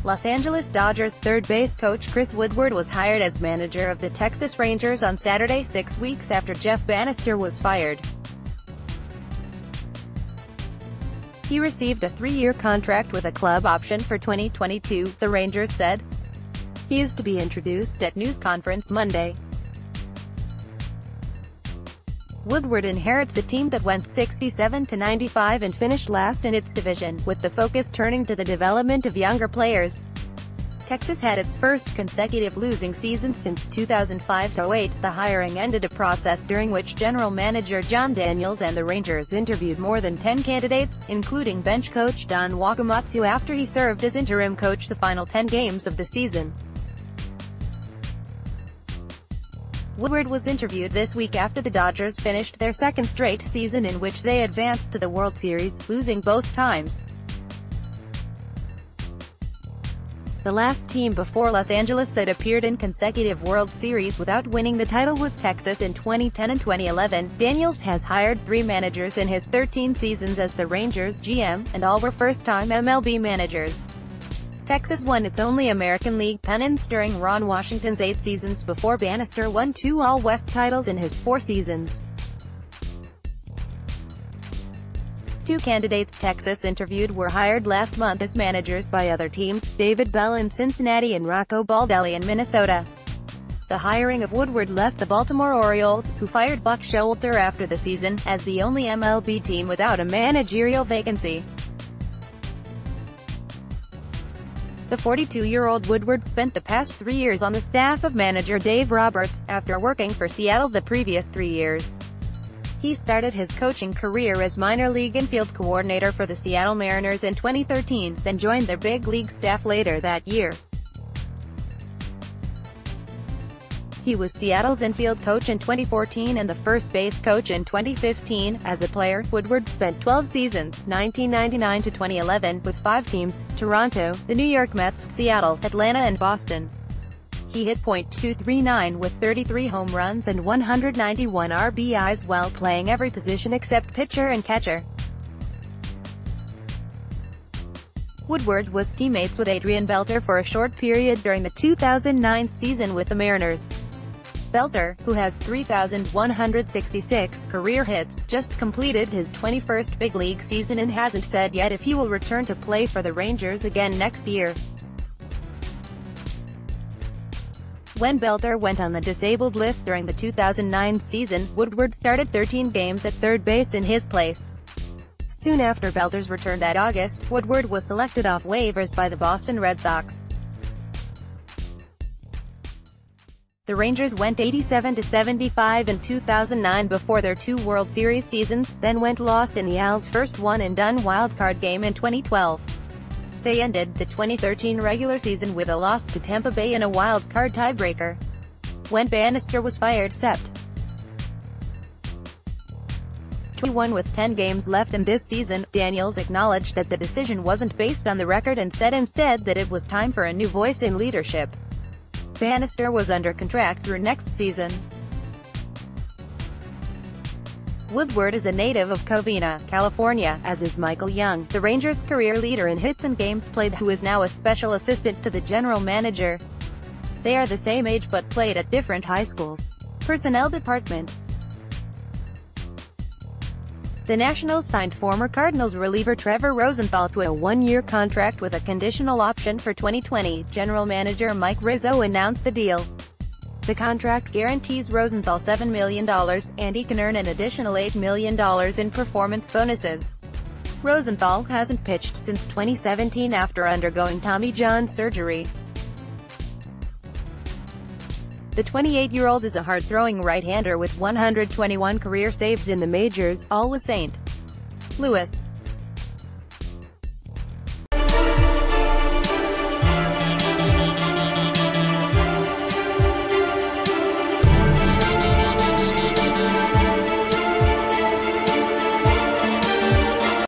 Los Angeles Dodgers third base coach Chris Woodward was hired as manager of the Texas Rangers on Saturday, 6 weeks after Jeff Banister was fired. He received a 3-year contract with a club option for 2022, the Rangers said. He is to be introduced at news conference Monday. Woodward inherits a team that went 67-95 and finished last in its division, with the focus turning to the development of younger players. Texas had its first consecutive losing season since 2005-08. The hiring ended a process during which general manager Jon Daniels and the Rangers interviewed more than 10 candidates, including bench coach Don Wakamatsu after he served as interim coach the final 10 games of the season. Woodward was interviewed this week after the Dodgers finished their second straight season in which they advanced to the World Series, losing both times. The last team before Los Angeles that appeared in consecutive World Series without winning the title was Texas in 2010 and 2011. Daniels has hired 3 managers in his 13 seasons as the Rangers GM, and all were first-time MLB managers. Texas won its only American League pennants during Ron Washington's 8 seasons before Banister won 2 All-West titles in his 4 seasons. 2 candidates Texas interviewed were hired last month as managers by other teams, David Bell in Cincinnati and Rocco Baldelli in Minnesota. The hiring of Woodward left the Baltimore Orioles, who fired Buck Showalter after the season, as the only MLB team without a managerial vacancy. The 42-year-old Woodward spent the past 3 years on the staff of manager Dave Roberts, after working for Seattle the previous 3 years. He started his coaching career as minor league infield coordinator for the Seattle Mariners in 2013, then joined their big league staff later that year. He was Seattle's infield coach in 2014 and the first base coach in 2015. As a player, Woodward spent 12 seasons, 1999 to 2011, with 5 teams: Toronto, the New York Mets, Seattle, Atlanta and Boston. He hit .239 with 33 home runs and 191 RBIs while playing every position except pitcher and catcher. Woodward was teammates with Adrian Beltre for a short period during the 2009 season with the Mariners. Beltre, who has 3,166 career hits, just completed his 21st big league season and hasn't said yet if he will return to play for the Rangers again next year. When Beltre went on the disabled list during the 2009 season, Woodward started 13 games at third base in his place. Soon after Beltre's return that August, Woodward was selected off waivers by the Boston Red Sox. The Rangers went 87-75 in 2009 before their 2 World Series seasons, then went lost in the Als' first one-and-done wildcard game in 2012. They ended the 2013 regular season with a loss to Tampa Bay in a wild-card tiebreaker. When Banister was fired Sept. 21 with 10 games left in this season, Daniels acknowledged that the decision wasn't based on the record and said instead that it was time for a new voice in leadership. Banister was under contract through next season. Woodward is a native of Covina, California, as is Michael Young, the Rangers' career leader in hits and games played, who is now a special assistant to the general manager. They are the same age but played at different high schools. Personnel Department. The Nationals signed former Cardinals reliever Trevor Rosenthal to a 1-year contract with a conditional option for 2020. General manager Mike Rizzo announced the deal. The contract guarantees Rosenthal $7 million, and he can earn an additional $8 million in performance bonuses. Rosenthal hasn't pitched since 2017 after undergoing Tommy John surgery. The 28-year-old is a hard-throwing right-hander with 121 career saves in the majors, all with St. Louis.